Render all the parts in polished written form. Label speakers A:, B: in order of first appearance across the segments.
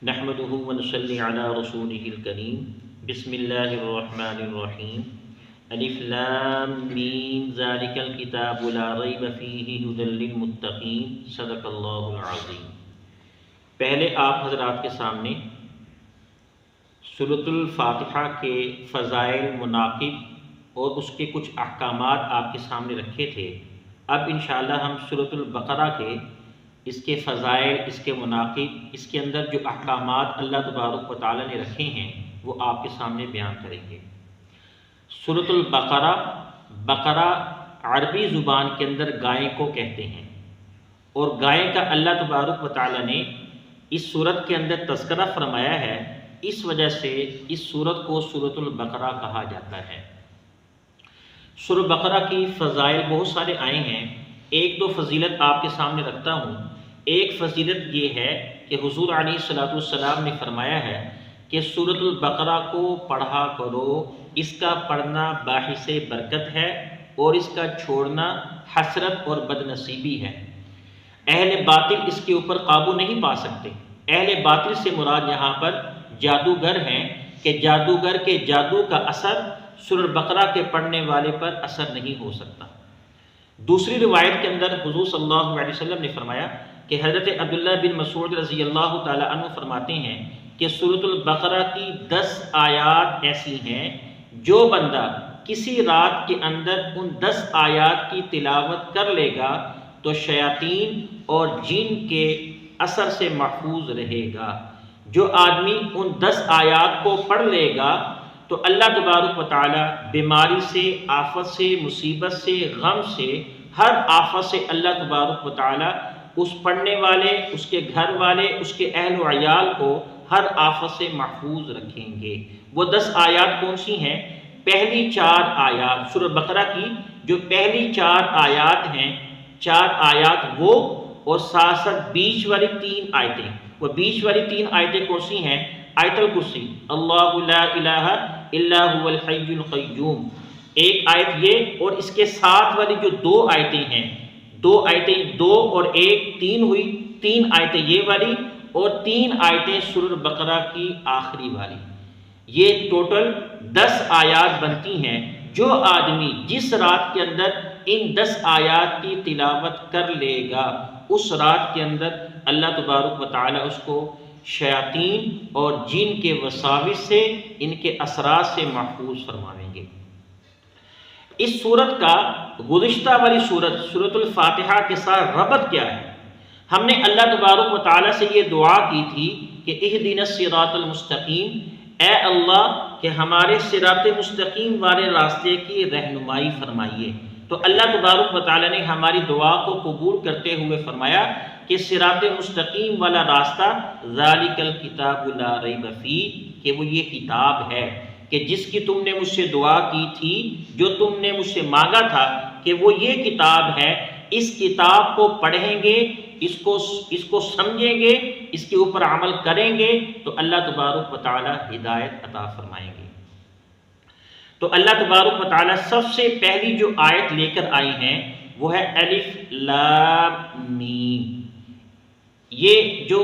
A: نحمده ونصلي على رسوله الكريم بسم الله الرحمن الرحيم الف لام میم ذلك الكتاب لا ریب فیہ ھدی للمتقین صدق اللہ العظیم۔ پہلے آپ حضرات کے سامنے سورۃ الفاتحہ کے فضائل، مناقب اور اس کے کچھ احکامات آپ کے سامنے رکھے تھے۔ اب انشاءاللہ ہم سورۃ البقرہ کے اس کے فضائل، اس کے مناقب، اس کے اندر جو احکامات اللہ تبارک و تعالیٰ نے رکھے ہیں وہ آپ کے سامنے بیان کریں گے۔ سورۃ البقرہ، بقرہ عربی زبان کے اندر گائے کو کہتے ہیں، اور گائے کا اللہ تبارک و تعالیٰ نے اس سورت کے اندر تذکرہ فرمایا ہے، اس وجہ سے اس سورت کو سورۃ البقرہ کہا جاتا ہے۔ سورۃ بقرہ کی فضائل بہت سارے آئے ہیں، ایک دو فضیلت آپ کے سامنے رکھتا ہوں۔ ایک فضیلت یہ ہے کہ حضور علیہ الصلوۃ والسلام نے فرمایا ہے کہ سورۃ البقرہ کو پڑھا کرو، اس کا پڑھنا باعث برکت ہے اور اس کا چھوڑنا حسرت اور بد نصیبی ہے۔ اہل باطل اس کے اوپر قابو نہیں پا سکتے۔ اہل باطل سے مراد یہاں پر جادوگر ہیں کہ جادوگر کے جادو کا اثر سورۃ البقرہ کے پڑھنے والے پر اثر نہیں ہو سکتا۔ دوسری روایت کے اندر حضور صلی اللہ علیہ وسلم نے فرمایا کہ حضرت عبداللہ بن مسعود رضی اللہ تعالی عنہ فرماتے ہیں کہ سورۃ البقرہ کی 10 آیات ایسی ہیں، جو بندہ کسی رات کے اندر ان 10 آیات کی تلاوت کر لے گا تو شیاطین اور جن کے اثر سے محفوظ رہے گا۔ جو آدمی ان 10 آیات کو پڑھ لے گا تو اللہ تبارک و تعالی بیماری سے، آفت سے، مصیبت سے، غم سے، ہر آفت سے اللہ تبارک و تعالی اس پڑھنے والے، اس کے گھر والے، اس کے اہل و عیال کو ہر آفت سے محفوظ رکھیں گے۔ وہ 10 آیات کون سی ہیں؟ پہلی 4 آیات سورۃ بقرہ کی جو پہلی 4 آیات ہیں، 4 آیات وہ، اور ساتھ ساتھ بیچ والی 3 آیتیں۔ وہ بیچ والی 3 آیتیں کون سی ہیں؟ آیت الکرسی، اللہ لا الہ الا هو الحی القیوم، ایک آیت یہ، اور اس کے ساتھ والی جو 2 آیتیں ہیں، 2 آیتیں، 2 اور 1 3 ہوئی، 3 آیتیں یہ والی اور 3 آیتیں سورۃ بقرہ کی آخری والی، یہ ٹوٹل 10 آیات بنتی ہیں۔ جو آدمی جس رات کے اندر ان 10 آیات کی تلاوت کر لے گا، اس رات کے اندر اللہ تبارک و تعالی اس کو شیاطین اور جن کے وساوس سے، ان کے اثرات سے محفوظ فرمائیں گے۔ اس سورت کا گزشتہ والی سورت سورۃ الفاتحہ کے ساتھ ربط کیا ہے؟ ہم نے اللہ تبارک و تعالیٰ سے یہ دعا کی تھی کہ اہدنا الصراط المستقیم، اے اللہ کہ ہمارے صراط مستقیم والے راستے کی رہنمائی فرمائیے۔ تو اللہ تبارک و تعالیٰ نے ہماری دعا کو قبول کرتے ہوئے فرمایا کہ صراط مستقیم والا راستہ ذالک الکتاب لا ریب فیہ، کہ وہ یہ کتاب ہے کہ جس کی تم نے مجھ سے دعا کی تھی، جو تم نے مجھ سے مانگا تھا، کہ وہ یہ کتاب ہے۔ اس کتاب کو پڑھیں گے، اس کو سمجھیں گے، اس کے اوپر عمل کریں گے تو اللہ تبارک و تعالی ہدایت عطا فرمائیں گے۔ تو اللہ تبارک و تعالی سب سے پہلی جو آیت لے کر آئی ہیں وہ ہے الف لام میم۔ یہ جو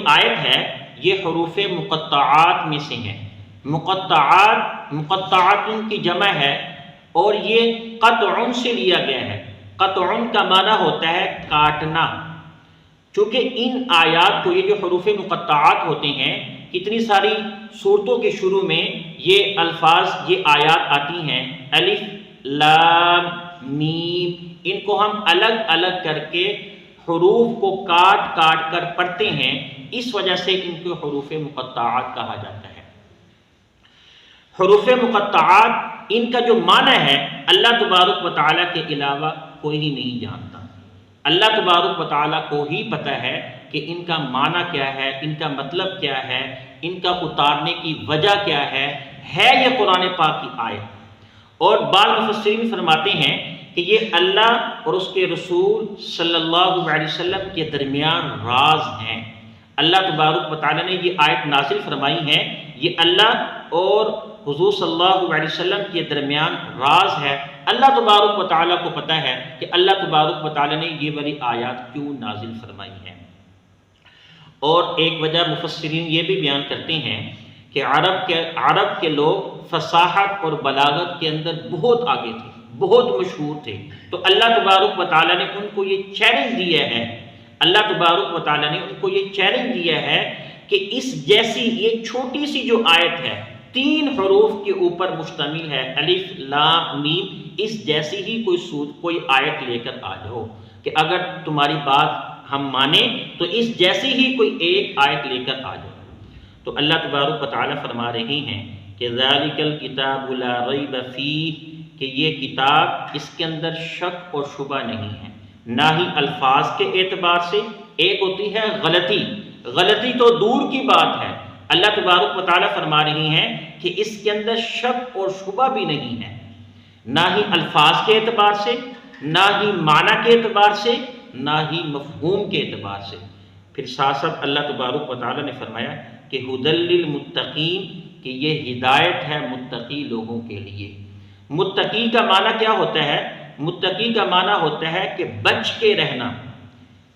A: آیت ہے یہ حروف مقطعات میں سے ہیں۔ مقطعات کی جمع ہے، اور یہ قطع سے لیا گیا ہے۔ قطع کا معنی ہوتا ہے کاٹنا۔ چونکہ ان آیات کو، یہ جو حروف مقطعات ہوتے ہیں، کتنی ساری صورتوں کے شروع میں یہ الفاظ، یہ آیات آتی ہیں، الف لام میم، ان کو ہم الگ الگ کر کے حروف کو کاٹ کاٹ کر پڑھتے ہیں، اس وجہ سے ان کو حروف مقطعات کہا جاتا ہے۔ حروف مقطعات، ان کا جو معنی ہے اللہ تبارک و تعالیٰ کے علاوہ کوئی نہیں جانتا۔ اللہ تبارک و تعالیٰ کو ہی پتہ ہے کہ ان کا معنی کیا ہے، ان کا مطلب کیا ہے، ان کا اتارنے کی وجہ کیا ہے یہ قرآن پاک کی آیت۔ اور بعض مفسرین فرماتے ہیں کہ یہ اللہ اور اس کے رسول صلی اللہ علیہ وسلم کے درمیان راز ہیں۔ اللہ تبارک و تعالیٰ نے یہ آیت نازل فرمائی ہے، یہ اللہ اور حضور صلی اللہ علیہ وسلم کے درمیان راز ہے۔ اللہ تبارک و تعالیٰ کو پتہ ہے کہ اللہ تبارک و تعالیٰ نے یہ والی آیات کیوں نازل فرمائی ہیں۔ اور ایک وجہ مفسرین یہ بھی بیان کرتے ہیں کہ عرب کے لوگ فصاحت اور بلاغت کے اندر بہت آگے تھے، بہت مشہور تھے، تو اللہ تبارک و تعالیٰ نے ان کو یہ چیلنج دیا ہے، اللہ تبارک و تعالیٰ نے ان کو یہ چیلنج دیا ہے کہ اس جیسی یہ چھوٹی سی جو آیت ہے 3 حروف کے اوپر مشتمل ہے، الف لام میم، اس جیسی ہی کوئی آیت لے کر آ جاؤ کہ اگر تمہاری بات ہم مانیں تو اس جیسی ہی کوئی ایک آیت لے کر آ جاؤ۔ تو اللہ تبارک و تعالیٰ فرما رہی ہیں کہ ذالک الکتاب لا ریب فیہ، کہ یہ کتاب اس کے اندر شک اور شبہ نہیں ہے، نہ ہی الفاظ کے اعتبار سے، ایک ہوتی ہے غلطی تو دور کی بات ہے، اللہ تبارک و تعالیٰ فرما رہی ہیں کہ اس کے اندر شک اور شبہ بھی نہیں ہے، نہ ہی الفاظ کے اعتبار سے، نہ ہی معنی کے اعتبار سے، نہ ہی مفہوم کے اعتبار سے۔ پھر ساتھ ساتھ اللہ تبارک و تعالیٰ نے فرمایا کہ ھدی للمتقین، کہ یہ ہدایت ہے متقی لوگوں کے لیے۔ متقی کا معنی کیا ہوتا ہے؟ متقی کا معنی ہوتا ہے کہ بچ کے رہنا،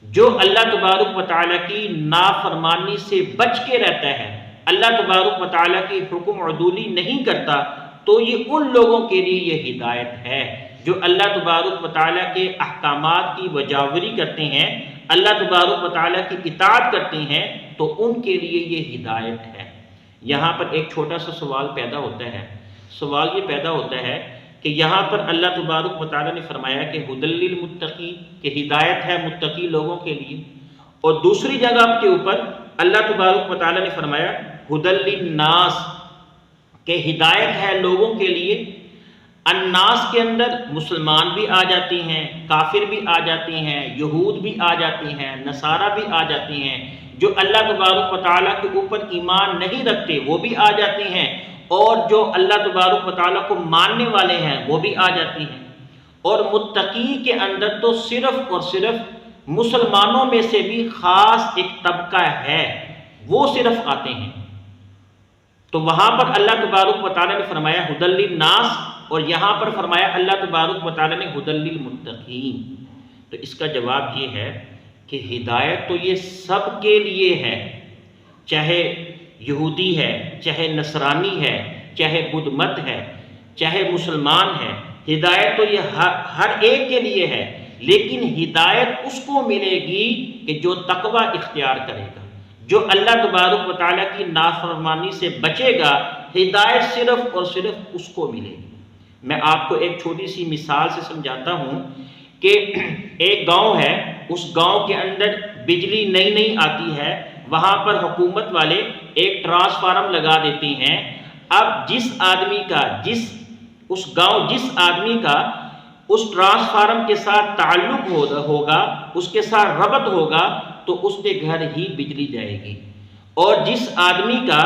A: جو اللہ تبارک و تعالیٰ کی نافرمانی سے بچ کے رہتا ہے، اللہ تبارک و تعالیٰ کی حکم عدولی نہیں کرتا، تو یہ ان لوگوں کے لیے یہ ہدایت ہے جو اللہ تبارک و تعالیٰ کے احکامات کی بجاوری کرتے ہیں، اللہ تبارک و تعالیٰ کی اطاعت کرتے ہیں، تو ان کے لیے یہ ہدایت ہے۔ یہاں پر ایک چھوٹا سا سوال پیدا ہوتا ہے، سوال یہ پیدا ہوتا ہے کہ یہاں پر اللہ تبارک و تعالیٰ نے فرمایا کہ ھدی للمتقین، کہ ہدایت ہے متقی لوگوں کے لیے، اور دوسری جگہ کے اوپر اللہ تبارک و تعالیٰ نے فرمایا ھدی للناس، کہ ہدایت ہے لوگوں کے لیے۔ الناس کے اندر مسلمان بھی آ جاتے ہیں، کافر بھی آ جاتے ہیں، یہود بھی آ جاتے ہیں، نصارہ بھی آ جاتے ہیں، جو اللہ تبارک و تعالیٰ کے اوپر ایمان نہیں رکھتے وہ بھی آ جاتے ہیں، اور جو اللہ تبارک و تعالیٰ کو ماننے والے ہیں وہ بھی آ جاتے ہیں۔ اور متقی کے اندر تو صرف اور صرف مسلمانوں میں سے بھی خاص ایک طبقہ ہے، وہ صرف آتے ہیں۔ تو وہاں پر اللہ تبارک و تعالیٰ نے فرمایا ھدی للناس، اور یہاں پر فرمایا اللہ تبارک و تعالیٰ نے ھدی للمتقین۔ تو اس کا جواب یہ ہے کہ ہدایت تو یہ سب کے لیے ہے، چاہے یہودی ہے، چاہے نصرانی ہے، چاہے بدھ مت ہے، چاہے مسلمان ہے، ہدایت تو یہ ہر ایک کے لیے ہے، لیکن ہدایت اس کو ملے گی کہ جو تقوی اختیار کرے گا، جو اللہ تبارک و تعالیٰ کی نافرمانی سے بچے گا، ہدایت صرف اور صرف اس کو ملے گی۔ میں آپ کو ایک چھوٹی سی مثال سے سمجھاتا ہوں کہ ایک گاؤں ہے، اس گاؤں کے اندر بجلی نئی آتی ہے، وہاں پر حکومت والے ایک ٹرانسفارم لگا دیتے ہیں۔ اب جس آدمی کا اس ٹرانسفارم کے ساتھ تعلق ہوگا، اس کے ساتھ ربط ہوگا، تو اس کے گھر ہی بجلی جائے گی، اور جس آدمی کا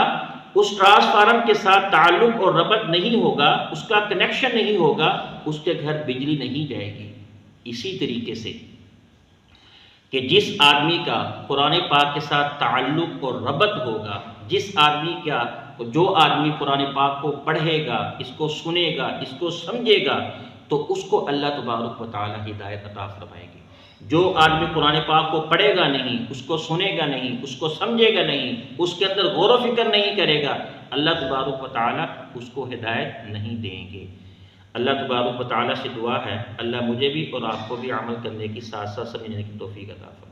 A: اس ٹرانسفارم کے ساتھ تعلق اور ربط نہیں ہوگا، اس کا کنیکشن نہیں ہوگا، اس کے گھر بجلی نہیں جائے گی۔ اسی طریقے سے کہ جس آدمی کا قرآن پاک کے ساتھ تعلق اور ربط ہوگا، جو آدمی قرآن پاک کو پڑھے گا، اس کو سنے گا، اس کو سمجھے گا، تو اس کو اللہ تبارک و تعالیٰ ہدایت عطا فرمائے گی۔ جو آدمی قرآن پاک کو پڑھے گا نہیں، اس کو سنے گا نہیں، اس کو سمجھے گا نہیں، اس کے اندر غور و فکر نہیں کرے گا، اللہ تبارک و تعالیٰ اس کو ہدایت نہیں دیں گے۔ اللہ تبارک و تعالیٰ سے دعا ہے اللہ مجھے بھی اور آپ کو بھی عمل کرنے کی ساتھ ساتھ سمجھنے کی توفیق عطا فرمائے۔